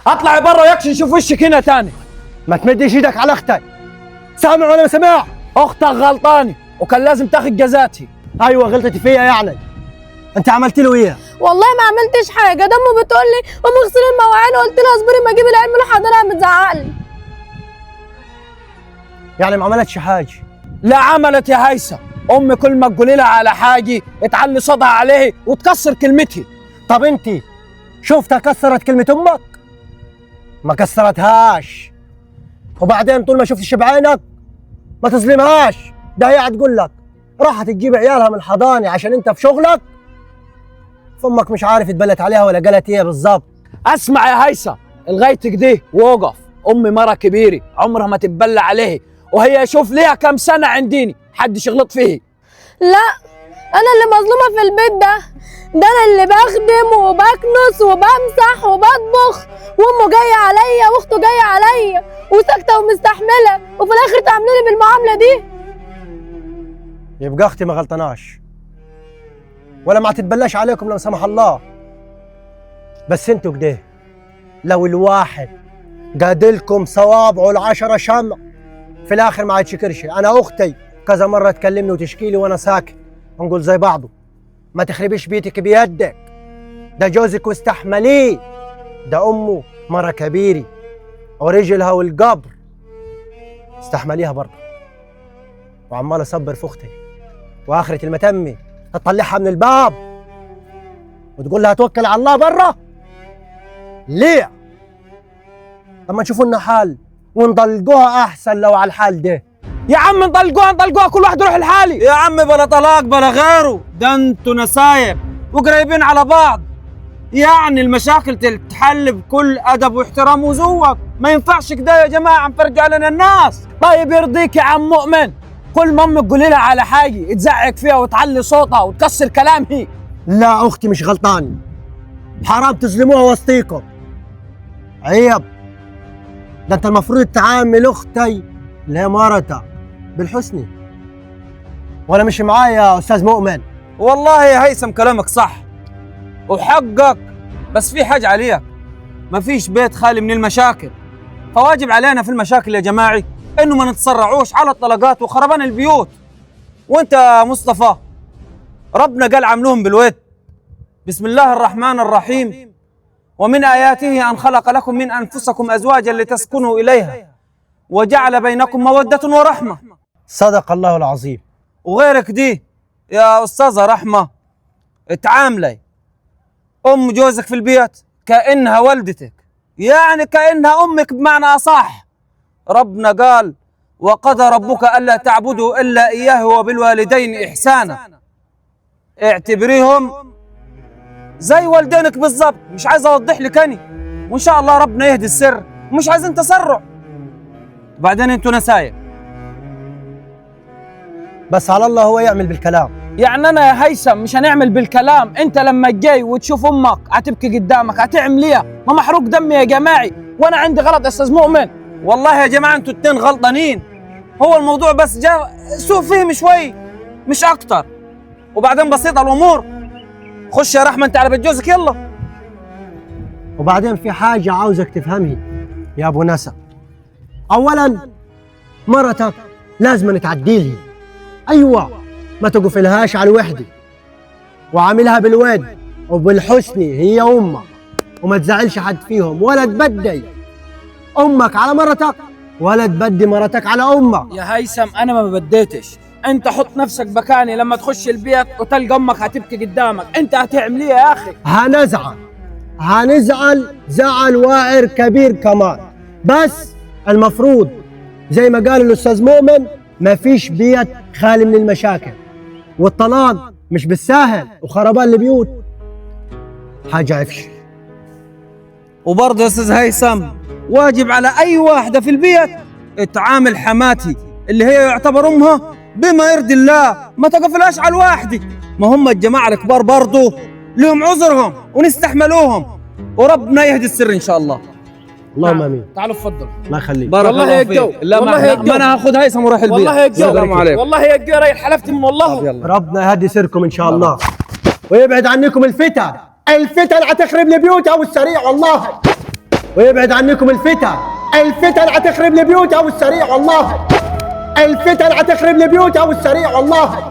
اطلعي برا وياكش نشوف وشك هنا تاني. ما تمديش ايدك على اختي. سامع ولا ما سامع؟ اختك غلطانه وكان لازم تاخد جزاتي. ايوه غلطتي فيا يعني. انت عملت له ايه؟ والله ما عملتش حاجه، دمه بتقول لي قومي اغسلي المواعين، قلت لها اصبري ما اجيب العلم لحضرها بتزعق لي. يعني ما عملتش حاجه؟ لا عملت يا هيثم. امي كل ما تقولي لها على حاجه تعلي صوتها عليه وتكسر كلمتي. طب انت شفتها كسرت كلمه امك؟ ما كسرتهاش. وبعدين طول ما شفتش بعينك ما تظلمهاش. ده هي هتقول لك راحت تجيب عيالها من الحضانه عشان انت في شغلك، فامك مش عارف اتبلت عليها ولا قالت ايه بالظبط. اسمع يا هيثم، لغايه كده وقف. امي مره كبيره عمرها ما تتبلى عليه، وهي شوف ليها كم سنه عنديني حدش يغلط فيه. لا انا اللي مظلومه في البيت ده انا اللي بخدم وبكنس وبمسح وبطبخ، وامه جايه عليا واخته جايه عليا وساكته ومستحمله، وفي الاخر تعاملوني بالمعامله دي. يبقى اختي ما غلطناش ولا ما تتبلاش عليكم لو سمح الله. بس انتوا كده لو الواحد قادلكم صوابعه العشرة شمع في الاخر ما يتشكرش. انا اختي كذا مره تكلمني وتشكي لي وانا ساكت ونقول زي بعضه. ما تخربيش بيتك بيدك، ده جوزك واستحمليه. ده امه مره كبيره ورجلها والقبر استحمليها برضه. وعمال اصبر في اختي واخره المتمه تطلعها من الباب وتقول لها توكل على الله برا. ليه؟ لما نشوفوا لنا حل ونطلقوها احسن لو على الحال ده. يا عم نطلقوها كل واحد يروح لحالي. يا عم بلا طلاق بلا غيره، ده انتوا نسايب وقريبين على بعض. يعني المشاكل تتحل بكل ادب واحترام وذوق، ما ينفعش كده يا جماعه نفرجوا علينا الناس. طيب يرضيك يا عم مؤمن كل ما امك تقولي لها على حاجه تزعق فيها وتعلي صوتها وتكسر كلامي؟ لا اختي مش غلطانه، حرام تظلموها وسطيكم، عيب. ده انت المفروض تعامل اختي اللي هي مرتها بالحسنى. ولا مش معايا يا استاذ مؤمن؟ والله يا هيثم كلامك صح وحقك، بس في حاجه عليك، ما فيش بيت خالي من المشاكل، فواجب علينا في المشاكل يا جماعي انه ما نتسرعوش على الطلقات وخربان البيوت. وانت يا مصطفى ربنا قال عاملوهم بالود. بسم الله الرحمن الرحيم: ومن آياته أن خلق لكم من أنفسكم أزواجا لتسكنوا إليها وجعل بينكم مودة ورحمة. صدق الله العظيم. وغيرك دي يا أستاذة رحمة، تعاملي أم جوزك في البيت كأنها والدتك، يعني كأنها أمك بمعنى أصح. ربنا قال: وقضى ربك ألا تعبدوا إلا إياه وبالوالدين إحسانا. اعتبريهم زي والدينك بالظبط. مش عايز اوضح لك اني، وان شاء الله ربنا يهدي السر، ومش عايزين تسرع. وبعدين انتوا نسايب. بس على الله هو يعمل بالكلام. يعني انا يا هيثم مش هنعمل بالكلام؟ انت لما جاي وتشوف امك هتبكي قدامك هتعمل ايه؟ ما محروق دمي يا جماعي، وانا عندي غلط يا استاذ مؤمن؟ والله يا جماعه انتوا التين غلطانين، هو الموضوع بس جاء سوء فهم شوي مش اكتر. وبعدين بسيطه الامور. خش يا رحمه انت على بيت جوزك يلا. وبعدين في حاجة عاوزك تفهمها يا أبو نسا. أولاً مرتك لازم تعديلها، أيوة، ما تقفلهاش على الوحدة، وعاملها بالود وبالحسن هي أمك، وما تزعلش حد فيهم، ولا تبدي أمك على مرتك ولا تبدي مرتك على أمك. يا هيثم أنا ما بديتش، أنت حط نفسك مكاني. لما تخش البيت وتلقى أمك هتبكي قدامك، أنت هتعمل إيه يا أخي؟ هنزعل زعل واعر كبير كمان. بس المفروض زي ما قال الأستاذ مؤمن ما فيش بيت خالي من المشاكل، والطلاق مش بالساهل، وخربان البيوت حاجة عفش. وبرضه يا أستاذ هيثم واجب على أي واحدة في البيت تعامل حماتي اللي هي يعتبر أمها بما يرضي الله، ما تقفلهاش على الواحدة. ما هم الجماعة الكبار برضه لهم عذرهم ونستحملوهم، وربنا يهدي السر إن شاء الله. اللهم امين. تعالوا اتفضلوا. الله يخليك. بارك الله فيك. لا ما انا هاخذ هيثم وراح البيت. والله يا الجو. السلام عليكم. والله يا الجو حلفت من والله. ربنا يهدي سركم ان شاء الله ويبعد عنكم الفتن. الفتن هتخرب البيوت او السريع والله. ويبعد عنكم الفتن. الفتن هتخرب البيوت او السريع والله. الفتن هتخرب البيوت او السريع والله.